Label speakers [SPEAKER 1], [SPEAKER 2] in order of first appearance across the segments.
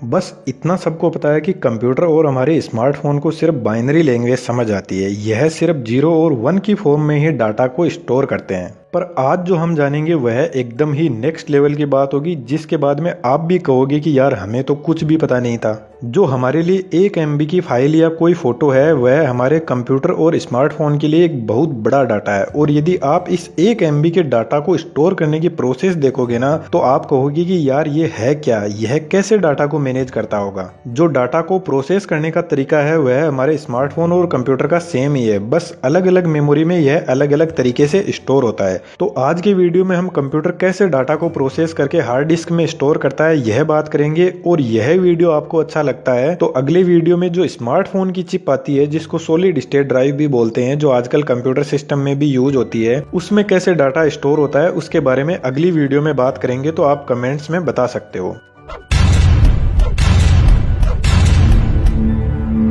[SPEAKER 1] बस इतना सबको पता है कि कंप्यूटर और हमारे स्मार्टफोन को सिर्फ बाइनरी लैंग्वेज समझ आती है। यह सिर्फ 0 और 1 की फॉर्म में ही डाटा को स्टोर करते हैं। पर आज जो हम जानेंगे वह एकदम ही नेक्स्ट लेवल की बात होगी, जिसके बाद में आप भी कहोगे कि यार हमें तो कुछ भी पता नहीं था। जो हमारे लिए 1 MB की फाइल या कोई फोटो है वह हमारे कंप्यूटर और स्मार्टफोन के लिए एक बहुत बड़ा डाटा है। और यदि आप इस 1 MB के डाटा को स्टोर करने की प्रोसेस देखोगे ना, तो आप कहोगे कि यार ये है क्या, यह कैसे डाटा को मैनेज करता होगा। जो डाटा को प्रोसेस करने का तरीका है वह हमारे स्मार्टफोन और कंप्यूटर का सेम ही है, बस अलग अलग मेमोरी में यह अलग अलग तरीके से स्टोर होता है। तो आज के वीडियो में हम कंप्यूटर कैसे डाटा को प्रोसेस करके हार्ड डिस्क में स्टोर करता है यह बात करेंगे। और यह वीडियो आपको अच्छा लगता है तो अगले वीडियो में जो स्मार्टफोन की चिप आती है, जिसको सॉलिड स्टेट ड्राइव भी बोलते हैं, जो आजकल कंप्यूटर सिस्टम में भी यूज होती है, उसमें कैसे डाटा स्टोर होता है उसके बारे में अगली वीडियो में बात करेंगे। तो आप कमेंट्स में बता सकते हो।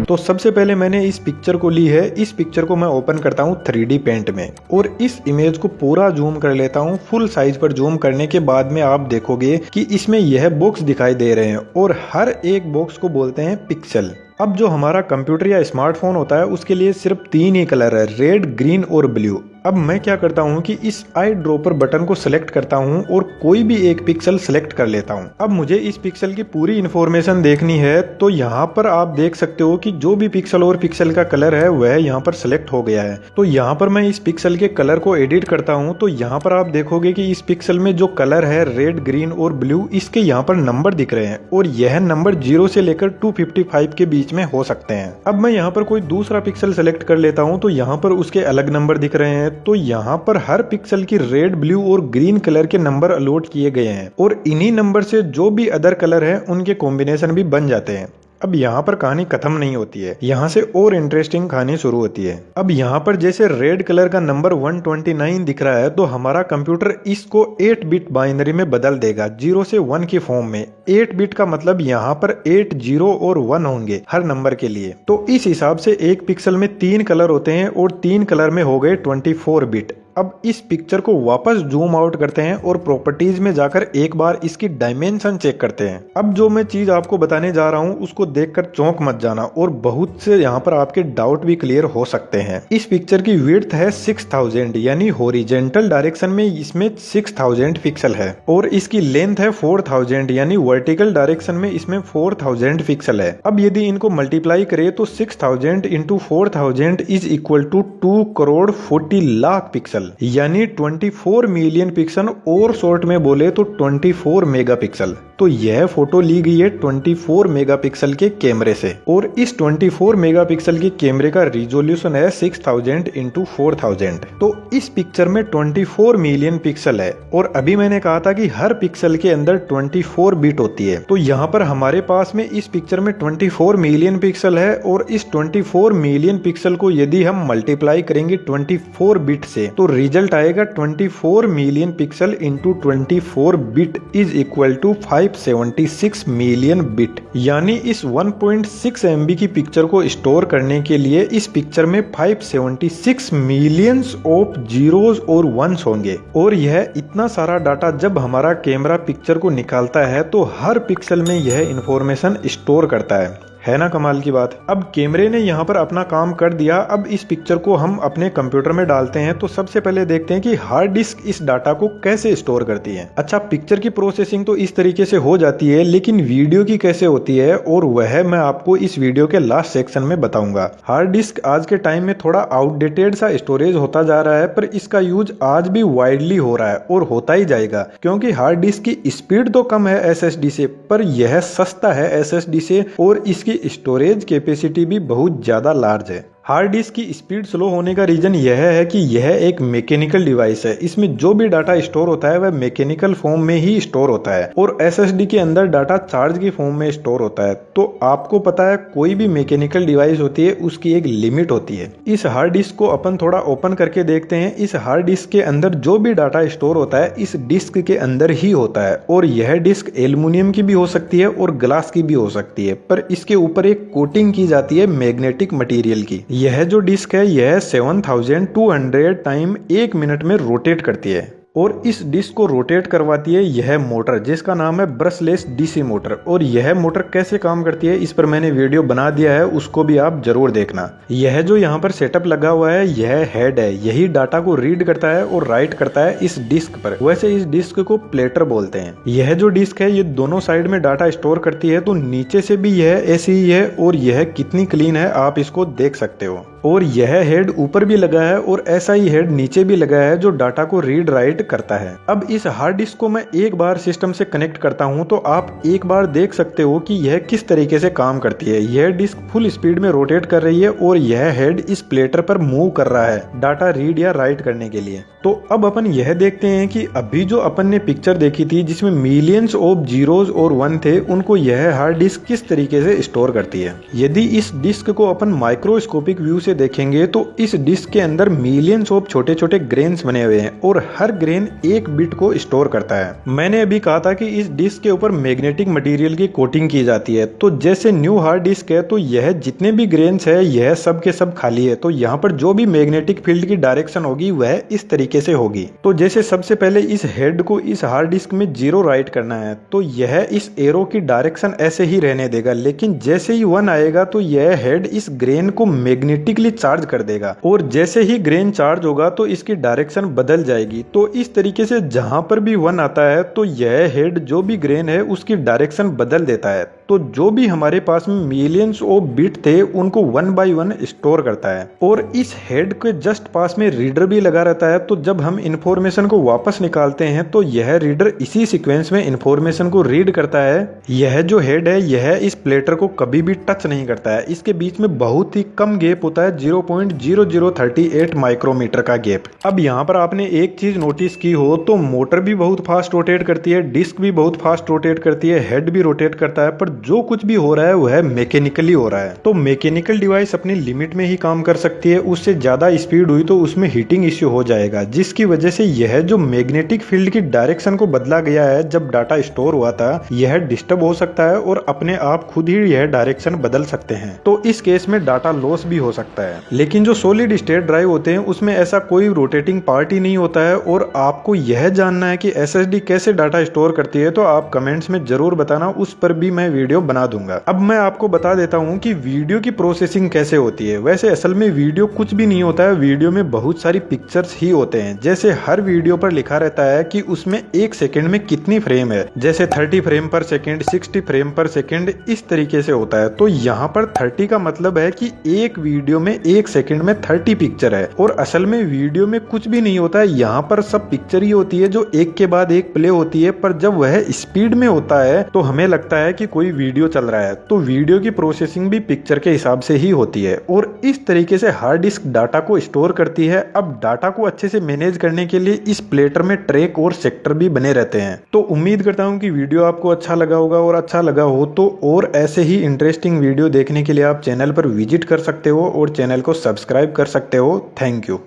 [SPEAKER 1] तो सबसे पहले मैंने इस पिक्चर को ली है। इस पिक्चर को मैं ओपन करता हूँ 3D पेंट में और इस इमेज को पूरा जूम कर लेता हूँ। फुल साइज पर जूम करने के बाद में आप देखोगे कि इसमें यह बॉक्स दिखाई दे रहे हैं और हर एक बॉक्स को बोलते हैं पिक्सल। अब जो हमारा कंप्यूटर या स्मार्टफोन होता है उसके लिए सिर्फ 3 ही कलर है, रेड, ग्रीन और ब्लू। अब मैं क्या करता हूँ कि इस आई ड्रॉपर बटन को सिलेक्ट करता हूँ और कोई भी एक पिक्सल सिलेक्ट कर लेता हूँ। अब मुझे इस पिक्सल की पूरी इन्फॉर्मेशन देखनी है, तो यहाँ पर आप देख सकते हो कि जो भी पिक्सल और पिक्सल का कलर है वह यहाँ पर सिलेक्ट हो गया है। तो यहाँ पर मैं इस पिक्सल के कलर को एडिट करता हूँ। तो यहाँ पर आप देखोगे कि इस पिक्सल में जो कलर है रेड, ग्रीन और ब्लू, इसके यहाँ पर नंबर दिख रहे हैं और यह नंबर 0 से लेकर 255 के बीच में हो सकते हैं। अब मैं यहाँ पर कोई दूसरा पिक्सल सेलेक्ट कर लेता हूँ, तो यहाँ पर उसके अलग नंबर दिख रहे हैं। तो यहाँ पर हर पिक्सल की रेड, ब्लू और ग्रीन कलर के नंबर अलॉट किए गए हैं और इन्हीं नंबर से जो भी अदर कलर है उनके कॉम्बिनेशन भी बन जाते हैं। अब यहाँ पर कहानी खत्म नहीं होती है, यहाँ से और इंटरेस्टिंग कहानी शुरू होती है। अब यहाँ पर जैसे रेड कलर का नंबर 129 दिख रहा है, तो हमारा कंप्यूटर इसको 8 बिट बाइनरी में बदल देगा, 0 से 1 की फॉर्म में। 8 बिट का मतलब यहाँ पर 8 0 और 1 होंगे हर नंबर के लिए। तो इस हिसाब से एक पिक्सल में 3 कलर होते हैं और 3 कलर में हो गए 24 बिट। अब इस पिक्चर को वापस जूम आउट करते हैं और प्रॉपर्टीज में जाकर एक बार इसकी डायमेंशन चेक करते हैं। अब जो मैं चीज आपको बताने जा रहा हूं उसको देखकर चौंक मत जाना और बहुत से यहाँ पर आपके डाउट भी क्लियर हो सकते हैं। इस पिक्चर की विड्थ है 6000, यानी हॉरिजॉन्टल डायरेक्शन में इसमें 6000 पिक्सल है और इसकी लेंथ है 4000, यानी वर्टिकल डायरेक्शन में इसमें 4000 पिक्सल है। अब यदि इनको मल्टीप्लाई करें तो 6000 into 4000 is equal to 2 crore 40 lakh pixel, यानी 24 मिलियन पिक्सल, और शॉर्ट में बोले तो 24 मेगापिक्सल। तो यह फोटो ली गई है 24 मेगापिक्सल के कैमरे से और इस 24 मेगापिक्सल के कैमरे का रिजोल्यूशन है 6000 इंटू 4000। तो इस पिक्चर में 24 मिलियन पिक्सल है और अभी मैंने कहा था कि हर पिक्सल के अंदर 24 बिट होती है। तो यहाँ पर हमारे पास में इस पिक्चर में 24 मिलियन पिक्सल है और इस 24 मिलियन पिक्सल को यदि हम मल्टीप्लाई करेंगे 24 बिट से, तो रिजल्ट आएगा 24 million pixel into 24 bit is equal to 576 million bit. यानी इस 1.6 MB की पिक्चर को स्टोर करने के लिए इस पिक्चर में 576 मिलियंस ऑफ जीरोस और वंस होंगे। और यह इतना सारा डाटा जब हमारा कैमरा पिक्चर को निकालता है तो हर पिक्सल में यह इंफॉर्मेशन स्टोर करता है ना कमाल की बात। अब कैमरे ने यहाँ पर अपना काम कर दिया। अब इस पिक्चर को हम अपने कंप्यूटर में डालते हैं। तो सबसे पहले देखते हैं कि हार्ड डिस्क इस डाटा को कैसे स्टोर करती है। अच्छा, पिक्चर की प्रोसेसिंग तो इस तरीके से हो जाती है, लेकिन वीडियो की कैसे होती है और वह मैं आपको इस वीडियो के लास्ट सेक्शन में बताऊंगा। हार्ड डिस्क आज के टाइम में थोड़ा आउटडेटेड सा स्टोरेज होता जा रहा है, पर इसका यूज आज भी वाइडली हो रहा है और होता ही जाएगा, क्योंकि हार्ड डिस्क की स्पीड तो कम है SSD से, पर यह सस्ता है SSD से और इसकी स्टोरेज कैपेसिटी भी बहुत ज्यादा लार्ज है। हार्ड डिस्क की स्पीड स्लो होने का रीजन यह है कि यह एक मैकेनिकल डिवाइस है। इसमें जो भी डाटा स्टोर होता है वह मैकेनिकल फॉर्म में ही स्टोर होता है और SSD के अंदर डाटा चार्ज की फॉर्म में स्टोर होता है। तो आपको पता है कोई भी मैकेनिकल डिवाइस होती है उसकी एक लिमिट होती है। इस हार्ड डिस्क को अपन थोड़ा ओपन करके देखते हैं। इस हार्ड डिस्क के अंदर जो भी डाटा स्टोर होता है इस डिस्क के अंदर ही होता है और यह डिस्क एल्युमिनियम की भी हो सकती है और ग्लास की भी हो सकती है, पर इसके ऊपर एक कोटिंग की जाती है मैग्नेटिक मटेरियल की। यह जो डिस्क है यह 7200 टाइम 1 मिनट में रोटेट करती है। और इस डिस्क को रोटेट करवाती है यह मोटर जिसका नाम है ब्रशलेस डीसी मोटर। और यह मोटर कैसे काम करती है इस पर मैंने वीडियो बना दिया है, उसको भी आप जरूर देखना। यह जो यहाँ पर सेटअप लगा हुआ है यह हेड है, यही डाटा को रीड करता है और राइट करता है इस डिस्क पर। वैसे इस डिस्क को प्लेटर बोलते हैं। यह जो डिस्क है ये दोनों साइड में डाटा स्टोर करती है, तो नीचे से भी यह ऐसी ही है और यह कितनी क्लीन है आप इसको देख सकते हो। और यह हेड ऊपर भी लगा है और ऐसा ही हेड नीचे भी लगा है जो डाटा को रीड राइट करता है। अब इस हार्ड डिस्क को मैं एक बार सिस्टम से कनेक्ट करता हूं तो आप एक बार देख सकते हो कि यह किस तरीके से काम करती है। यह डिस्क फुल स्पीड में रोटेट कर रही है और यह हेड इस प्लेटर पर मूव कर रहा है डाटा रीड या राइट करने के लिए। तो अब अपन यह देखते हैं कि अभी जो अपन ने पिक्चर देखी थी जिसमें मिलियंस ऑफ जीरोज और वन थे, उनको यह हार्ड डिस्क किस तरीके से स्टोर करती है। यदि इस डिस्क को अपन माइक्रोस्कोपिक व्यू से देखेंगे तो इस डिस्क के अंदर मिलियंस ऑफ छोटे छोटे ग्रेन्स बने हुए हैं और हर ग्रेन एक बिट को स्टोर करता है। मैंने अभी कहा था कि इस डिस्क के ऊपर मैग्नेटिक मटेरियल की कोटिंग की जाती है, तो जैसे न्यू हार्ड डिस्क है तो यह जितने भी ग्रेन्स है यह सब के सब खाली है, तो यहाँ पर जो भी मैग्नेटिक फील्ड की डायरेक्शन होगी वह इस तरीके से होगी। तो जैसे सबसे पहले इस हेड को इस हार्ड डिस्क में 0 राइट करना है तो यह इस एरो की डायरेक्शन ऐसे ही रहने देगा, लेकिन जैसे ही 1 आएगा तो यह हेड इस ग्रेन को मैग्नेटिकली चार्ज कर देगा और जैसे ही ग्रेन चार्ज होगा तो इसकी डायरेक्शन बदल जाएगी। तो इस तरीके से जहां पर भी 1 आता है तो यह हेड जो भी ग्रेन है उसकी डायरेक्शन बदल देता है। तो जो भी हमारे पास में मिलियंस ऑफ बिट थे उनको 1 बाय 1 स्टोर करता है और इस हेड के जस्ट पास में रीडर भी लगा रहता है। तो जब हम इंफॉर्मेशन को वापस निकालते हैं तो यह रीडर इसी सीक्वेंस में इंफॉर्मेशन को रीड करता है। यह जो हेड है यह इस प्लेटर को कभी भी टच नहीं करता है, इसके बीच में बहुत ही कम गैप होता है, 0.0038 माइक्रोमीटर का गैप। अब यहाँ पर आपने एक चीज नोटिस की हो तो मोटर भी बहुत फास्ट रोटेट करती है, डिस्क भी बहुत फास्ट रोटेट करती है, हेड भी रोटेट करता है, पर जो कुछ भी हो रहा है वह मैकेनिकली हो रहा है। तो मैकेनिकल डिवाइस अपनी लिमिट में ही काम कर सकती है, उससे ज्यादा स्पीड हुई तो उसमें हीटिंग इश्यू हो जाएगा, जिसकी वजह से यह जो मैग्नेटिक फील्ड की डायरेक्शन को बदला गया है जब डाटा स्टोर हुआ था यह डिस्टर्ब हो सकता है और अपने आप खुद ही यह डायरेक्शन बदल सकते हैं। तो इस केस में डाटा लॉस भी हो सकता है। लेकिन जो सॉलिड स्टेट ड्राइव होते हैं उसमें ऐसा कोई रोटेटिंग पार्ट ही नहीं होता है। और आपको यह जानना है कि एसएसडी कैसे डाटा स्टोर करती है तो आप कमेंट्स में जरूर बताना, उस पर भी मैं वीडियो बना दूंगा। अब मैं आपको बता देता हूँ कि वीडियो की प्रोसेसिंग कैसे होती है। वैसे असल में वीडियो कुछ भी नहीं होता है, वीडियो में बहुत सारी पिक्चर्स ही होते हैं। जैसे हर वीडियो पर लिखा रहता है कि उसमें 1 सेकंड में कितनी फ्रेम है, जैसे 30 फ्रेम पर सेकंड, 60 फ्रेम पर सेकंड, इस तरीके से होता है। तो यहाँ पर 30 का मतलब है कि एक वीडियो में 1 सेकंड में 30 पिक्चर है। और असल में वीडियो में कुछ भी नहीं होता है, यहाँ पर सब पिक्चर ही होती है जो एक के बाद एक प्ले होती है। पर जब वह स्पीड में होता है तो हमें लगता है कि कोई वीडियो चल रहा है। तो वीडियो की प्रोसेसिंग भी पिक्चर के हिसाब से ही होती है और इस तरीके से हार्ड डिस्क डाटा को स्टोर करती है। अब डाटा को अच्छे से मैनेज करने के लिए इस प्लेटर में ट्रैक और सेक्टर भी बने रहते हैं। तो उम्मीद करता हूं कि वीडियो आपको अच्छा लगा होगा, और अच्छा लगा हो तो और ऐसे ही इंटरेस्टिंग वीडियो देखने के लिए आप चैनल पर विजिट कर सकते हो और चैनल को सब्सक्राइब कर सकते हो। Thank you.